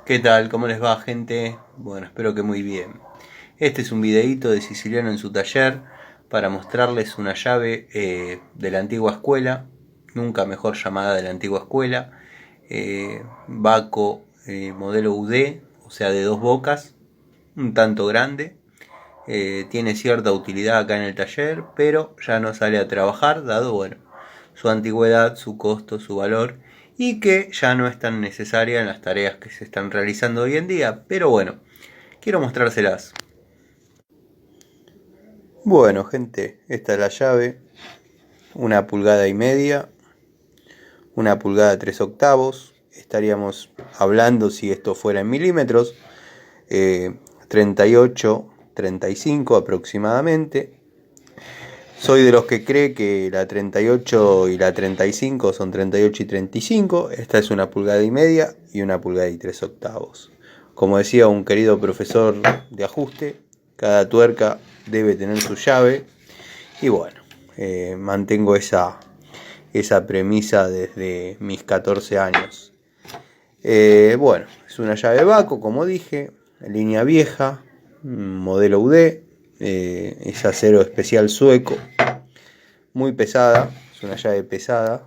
¿Qué tal? ¿Cómo les va, gente? Bueno, espero que muy bien. Este es un videíto de Siciliano en su taller para mostrarles una llave de la antigua escuela, nunca mejor llamada de la antigua escuela, Baco modelo UD, o sea de dos bocas, un tanto grande. Tiene cierta utilidad acá en el taller, pero ya no sale a trabajar, dado bueno, su antigüedad, su costo, su valor, y que ya no es tan necesaria en las tareas que se están realizando hoy en día. Pero bueno, quiero mostrárselas. Bueno, gente, esta es la llave, 1,5 pulgadas, 1,3 pulgadas. Estaríamos hablando, si esto fuera en milímetros, 38, 35 aproximadamente. Soy de los que cree que la 38 y la 35 son 38 y 35. Esta es 1,5 pulgadas y 1,3 pulgadas. Como decía un querido profesor de ajuste, cada tuerca debe tener su llave. Y bueno, mantengo esa premisa desde mis 14 años. Bueno, es una llave Baco, como dije, línea vieja, modelo UD. Es acero especial sueco, muy pesada, es una llave pesada.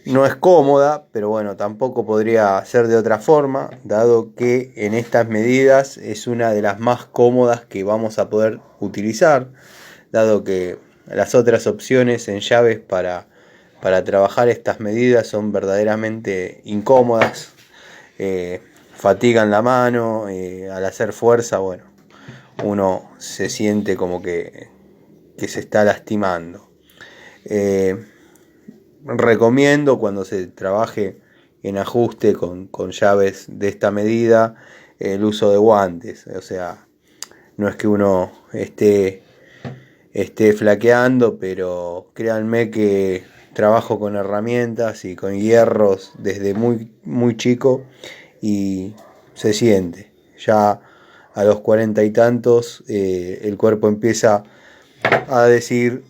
No es cómoda, pero bueno, tampoco podría ser de otra forma, dado que en estas medidas es una de las más cómodas que vamos a poder utilizar, dado que las otras opciones en llaves para trabajar estas medidas son verdaderamente incómodas, fatigan la mano, al hacer fuerza, bueno, uno se siente como que se está lastimando. Recomiendo cuando se trabaje en ajuste con llaves de esta medida el uso de guantes. O sea, no es que uno esté flaqueando, pero créanme que trabajo con herramientas y con hierros desde muy chico y se siente. Ya a los 40 y tantos el cuerpo empieza a decir,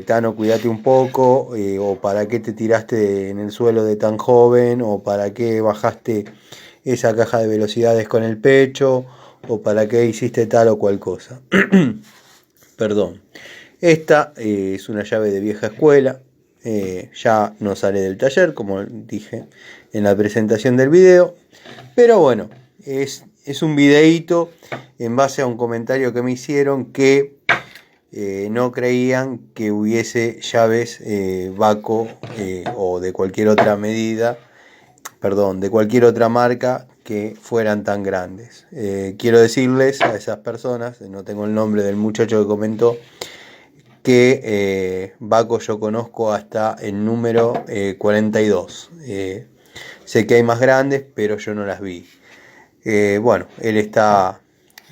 Tano, cuídate un poco, o para qué te tiraste en el suelo de tan joven, o para qué bajaste esa caja de velocidades con el pecho, o para qué hiciste tal o cual cosa. Perdón. Esta es una llave de vieja escuela, ya no sale del taller, como dije en la presentación del video, pero bueno, es un videíto en base a un comentario que me hicieron que no creían que hubiese llaves Baco o de cualquier otra medida, perdón, de cualquier otra marca que fueran tan grandes. Quiero decirles a esas personas, no tengo el nombre del muchacho que comentó, que Baco yo conozco hasta el número 42. Sé que hay más grandes, pero yo no las vi. Bueno, él está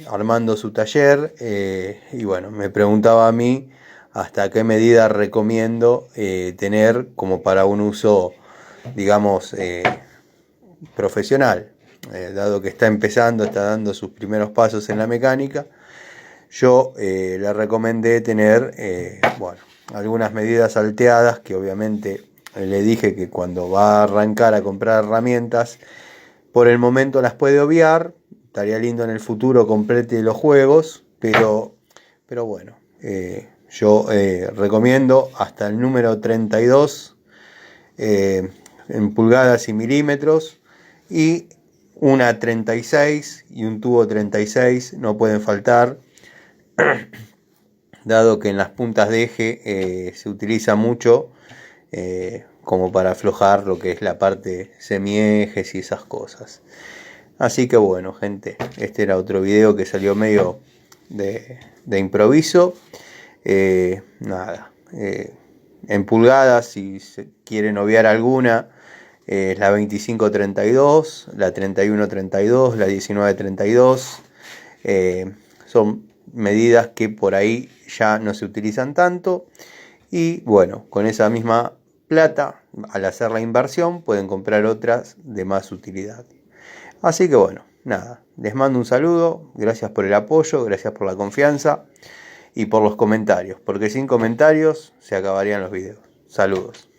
armando su taller y bueno, me preguntaba a mí hasta qué medida recomiendo tener como para un uso, digamos, profesional. Dado que está empezando, está dando sus primeros pasos en la mecánica, yo le recomendé tener, bueno, algunas medidas salteadas que obviamente le dije que cuando va a arrancar a comprar herramientas, por el momento las puede obviar. Estaría lindo en el futuro complete los juegos, pero bueno, yo recomiendo hasta el número 32 en pulgadas y milímetros, y una 36 y un tubo 36 no pueden faltar, dado que en las puntas de eje se utiliza mucho como para aflojar lo que es la parte semiejes y esas cosas. Así que bueno, gente, este era otro video que salió medio de improviso. Nada, en pulgadas, si se quieren obviar alguna, la 25-32, la 31-32, la 19-32. Son medidas que por ahí ya no se utilizan tanto. Y bueno, con esa misma plata, al hacer la inversión, pueden comprar otras de más utilidad. Así que bueno, nada, les mando un saludo, gracias por el apoyo, gracias por la confianza y por los comentarios, porque sin comentarios se acabarían los videos. Saludos.